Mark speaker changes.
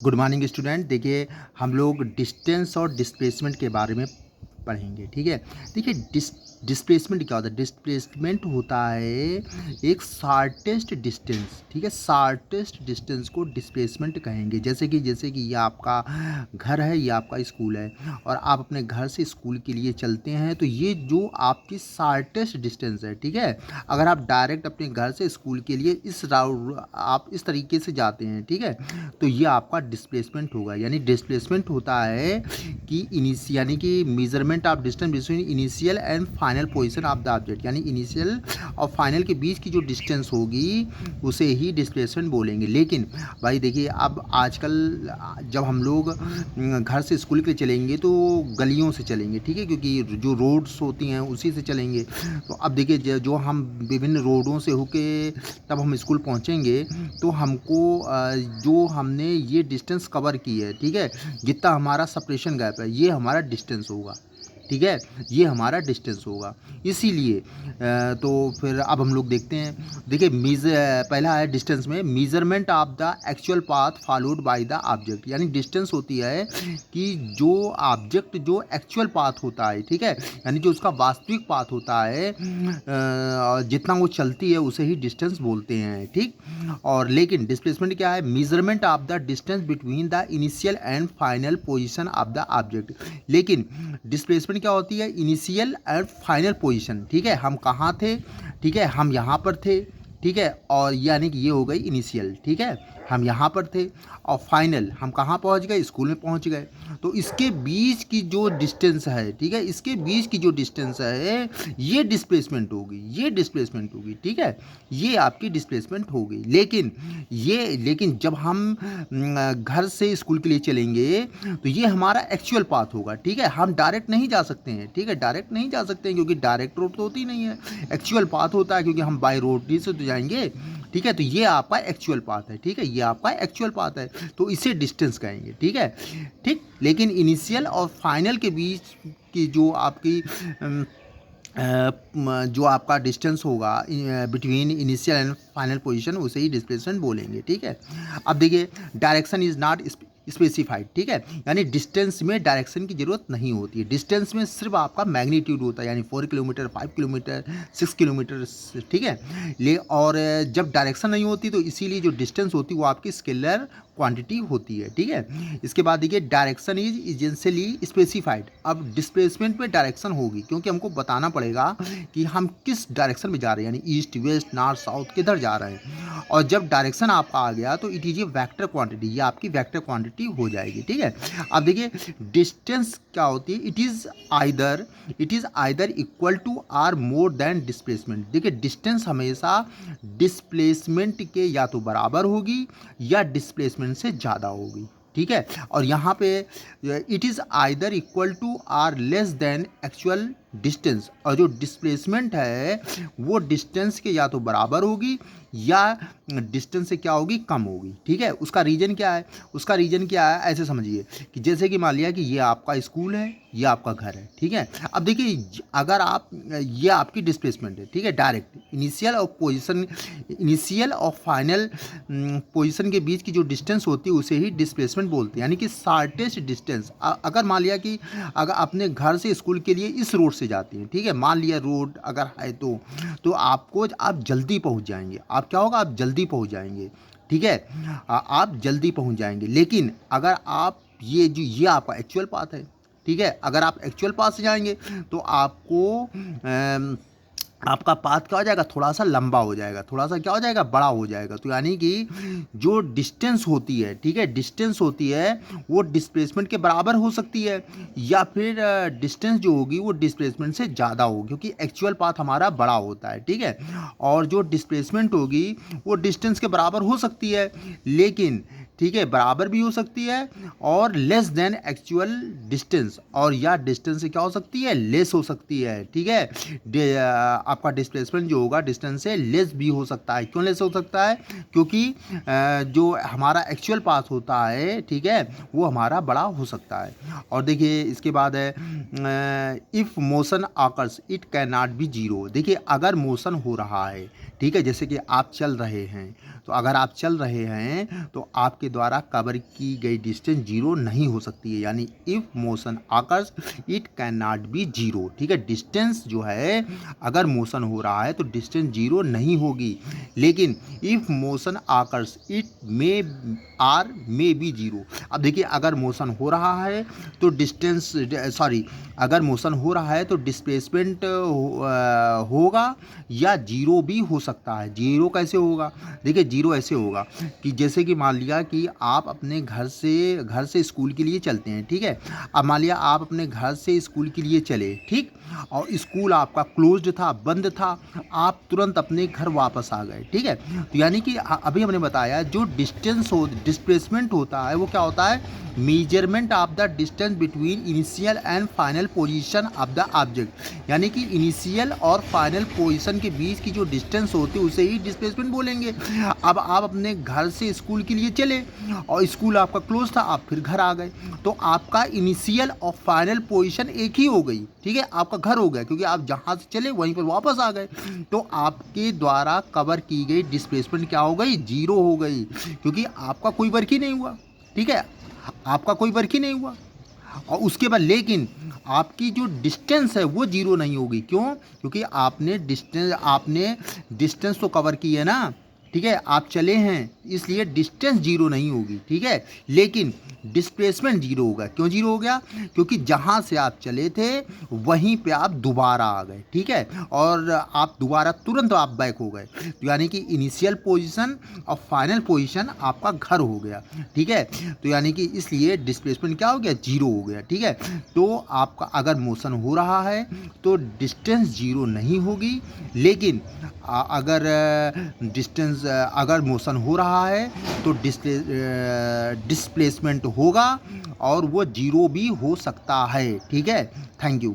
Speaker 1: Good morning student. देखिए, हम लोग डिस्टेंस और डिस्प्लेसमेंट के बारे में पढ़ेंगे। ठीक है। देखिए, डिस्प्लेसमेंट क्या होता है? डिस्प्लेसमेंट होता है एक शार्टेस्ट डिस्टेंस। ठीक है, शार्टेस्ट डिस्टेंस को डिस्प्लेसमेंट कहेंगे। जैसे कि ये आपका घर है, ये आपका स्कूल है, और आप अपने घर से स्कूल के लिए चलते हैं, तो ये जो आपकी शार्टेस्ट डिस्टेंस है। ठीक है, अगर आप डायरेक्ट अपने घर से स्कूल के लिए आप इस तरीके से जाते हैं, ठीक है, तो ये आपका डिस्प्लेसमेंट होगा। यानी डिस्प्लेसमेंट होता है कि यानी कि measurement of distance between initial and final position of the object. यानी इनिशियल और फाइनल के बीच की जो डिस्टेंस होगी उसे ही डिस्प्लेसमेंट बोलेंगे। लेकिन भाई देखिए, अब आजकल जब हम लोग घर से स्कूल के लिए चलेंगे तो गलियों से चलेंगे। ठीक है, क्योंकि जो रोड्स होती हैं उसी से चलेंगे। तो अब देखिए, जो हम विभिन्न रोडों से होके तब हम स्कूल पहुंचेंगे, तो हमको जो हमने ये डिस्टेंस कवर की है, ठीक है, जितना हमारा सेपरेशन गैप है, ये हमारा डिस्टेंस होगा। ठीक है, ये हमारा डिस्टेंस होगा। इसीलिए तो फिर अब हम लोग देखते हैं। देखिए, पहला है डिस्टेंस में measurement of the actual path followed by the object. यानी डिस्टेंस होती है कि जो ऑब्जेक्ट जो एक्चुअल पाथ होता है, ठीक है, यानी जो उसका वास्तविक पाथ होता है, जितना वो चलती है उसे ही डिस्टेंस बोलते हैं। ठीक। और लेकिन डिस्प्लेसमेंट क्या है? Measurement of the distance between the initial and final position of the object. लेकिन डिस्प्लेसमेंट क्या होती है? Initial and final position. ठीक है, हम कहाँ थे? ठीक है, हम यहाँ पर थे। ठीक है, और यानी कि ये हो गई इनिशियल। ठीक है, हम यहाँ पर थे, और फाइनल हम कहाँ पहुँच गए? स्कूल में पहुँच गए। तो इसके बीच की जो डिस्टेंस है, ठीक है, इसके बीच की जो डिस्टेंस है, ये डिस्प्लेसमेंट होगी। ये डिस्प्लेसमेंट होगी। ठीक है, ये आपकी डिस्प्लेसमेंट होगी। लेकिन जब हम घर से स्कूल के लिए चलेंगे, तो ये हमारा एक्चुअल पाथ होगा। ठीक है, हम डायरेक्ट नहीं जा सकते हैं। ठीक है, डायरेक्ट नहीं जा सकते हैं, क्योंकि डायरेक्ट रोड तो होती नहीं है, एक्चुअल पाथ होता है, क्योंकि हम बाय रोड ही से तो जाएंगे। ठीक है, तो ये आपका एक्चुअल पाथ है। ठीक है, ये आपका एक्चुअल पाथ है, तो इसे डिस्टेंस कहेंगे। ठीक है। ठीक। लेकिन इनिशियल और फाइनल के बीच की जो आपकी जो आपका डिस्टेंस होगा between initial and final position, उसे ही डिस्प्लेसमेंट बोलेंगे। ठीक है। अब देखिए, डायरेक्शन इज नॉट स्पेसिफाइड। ठीक है, यानी डिस्टेंस में डायरेक्शन की जरूरत नहीं होती है। डिस्टेंस में सिर्फ आपका मैग्नीट्यूड होता है, यानी 4 किलोमीटर, 5 किलोमीटर, 6 किलोमीटर। ठीक है, और जब डायरेक्शन नहीं होती, तो इसीलिए जो डिस्टेंस होती है वो आपकी स्केलर क्वांटिटी होती है। ठीक है। इसके बाद देखिए, डायरेक्शन इज एजेंशियली स्पेसिफाइड। अब डिस्प्लेसमेंट में डायरेक्शन होगी, क्योंकि हमको बताना पड़ेगा कि हम किस डायरेक्शन में जा रहे हैं, यानी ईस्ट, वेस्ट, नॉर्थ, साउथ, किधर जा रहे हैं। और जब डायरेक्शन आपका आ गया, तो it is a vector quantity, ये आपकी वेक्टर क्वांटिटी हो जाएगी। ठीक है। अब देखिए, डिस्टेंस क्या होती है? It is either equal to or more than displacement. देखिए, डिस्टेंस हमेशा डिस्प्लेसमेंट के या तो बराबर होगी या डिस्प्लेसमेंट से ज़्यादा होगी। ठीक है, और यहाँ पे it is either equal to or less than actual distance, और जो डिस्प्लेसमेंट है वो डिस्टेंस के या तो बराबर होगी या डिस्टेंस से क्या होगी? कम होगी। ठीक है, उसका रीजन क्या है? उसका रीजन क्या है? ऐसे समझिए कि जैसे कि मान लिया कि ये आपका स्कूल है, ये आपका घर है। ठीक है। अब देखिए, अगर आप ये आपकी डिस्प्लेसमेंट है, ठीक है, डायरेक्ट इनिशियल और फाइनल पोजीशन के बीच की जो डिस्टेंस होती है उसे ही डिस्प्लेसमेंट बोलते हैं, यानी कि शार्टेस्ट डिस्टेंस। अगर मान लिया कि अगर अपने घर से स्कूल के लिए इस रोड से जाते हैं, ठीक है, मान लिया रोड अगर है, तो आप जल्दी पहुंच जाएंगे। आप क्या होगा? आप जल्दी पहुंच जाएंगे। ठीक है, आप जल्दी पहुंच जाएंगे। लेकिन अगर आप ये आपका एक्चुअल पाथ है। ठीक है, अगर आप एक्चुअल पाथ से जाएंगे, तो आपका पाथ क्या हो जाएगा? थोड़ा सा लंबा हो जाएगा, थोड़ा सा क्या हो जाएगा? बड़ा हो जाएगा। तो यानी कि जो डिस्टेंस होती है, ठीक है, डिस्टेंस होती है वो डिस्प्लेसमेंट के बराबर हो सकती है, या फिर डिस्टेंस जो होगी वो डिस्प्लेसमेंट से ज़्यादा होगी, क्योंकि एक्चुअल पाथ हमारा बड़ा होता है। ठीक है, और जो डिस्प्लेसमेंट होगी वो डिस्टेंस के बराबर हो सकती है, लेकिन ठीक है, बराबर भी हो सकती है, और लेस देन एक्चुअल डिस्टेंस, और या डिस्टेंस से क्या हो सकती है? लेस हो सकती है। ठीक है, आपका डिस्प्लेसमेंट जो होगा डिस्टेंस से लेस भी हो सकता है। क्यों लेस हो सकता है? क्योंकि जो हमारा एक्चुअल पाथ होता है, ठीक है, वो हमारा बड़ा हो सकता है। और देखिए, इसके बाद है if motion occurs it can not be zero. देखिए, अगर मोशन हो रहा है, ठीक है, जैसे कि आप चल रहे हैं, तो अगर आप चल रहे हैं तो आपके के द्वारा कवर की गई डिस्टेंस जीरो नहीं हो सकती है, यानी if motion occurs it can not be zero. ठीक है, डिस्टेंस जो है अगर मोशन हो रहा है तो डिस्टेंस जीरो नहीं होगी, लेकिन if motion occurs it may be zero. अब देखिए, अगर मोशन हो रहा है तो अगर मोशन हो रहा है तो डिस्प्लेसमेंट होगा या जीरो भी हो सकता है। जीरो कैसे होगा? देखिए, जीरो ऐसे होगा कि जैसे कि मान लिया कि आप अपने घर से स्कूल के लिए चलते हैं। ठीक है, अब मान लिया आप अपने घर से स्कूल के लिए चले, ठीक, और स्कूल आपका क्लोज्ड था, बंद था, आप तुरंत अपने घर वापस आ गए। ठीक है, तो यानी कि अभी हमने बताया जो डिस्प्लेसमेंट होता है वो क्या होता है? Measurement of the distance between initial and final position of the object, यानी कि इनिशियल और फाइनल पोजीशन के बीच की जो डिस्टेंस होती है उसे ही डिस्प्लेसमेंट बोलेंगे। अब आप अपने घर से स्कूल के लिए चले और स्कूल आपका क्लोज था, आप फिर घर आ गए, तो आपका इनिशियल और फाइनल पोजीशन एक ही हो गई। ठीक है, आपका घर हो गया क्योंकि आप जहाँ से चले वहीं पर वापस आ गए, तो आपके द्वारा कवर की गई डिस्प्लेसमेंट क्या हो गई? जीरो हो गई, क्योंकि आपका कोई वर्क ही नहीं हुआ। ठीक है, आपका कोई वर्क ही नहीं हुआ। और उसके बाद लेकिन आपकी जो डिस्टेंस है वो जीरो नहीं होगी। क्यों? क्योंकि आपने डिस्टेंस तो कवर की है ना। ठीक है, आप चले हैं इसलिए डिस्टेंस जीरो नहीं होगी। ठीक है, लेकिन डिस्प्लेसमेंट जीरो होगा। क्यों जीरो हो गया? क्योंकि जहाँ से आप चले थे वहीं पे आप दोबारा आ गए। ठीक है, और आप दोबारा तुरंत आप बैक हो गए, तो यानी कि इनिशियल पोजीशन और फाइनल पोजीशन आपका घर हो गया। ठीक है, तो यानी कि इसलिए डिस्प्लेसमेंट क्या हो गया? जीरो हो गया। ठीक है, तो आपका अगर मोशन हो रहा है तो डिस्टेंस जीरो नहीं होगी, लेकिन अगर मोशन हो रहा है तो डिस्प्लेसमेंट होगा और वो जीरो भी हो सकता है। ठीक है, थैंक यू।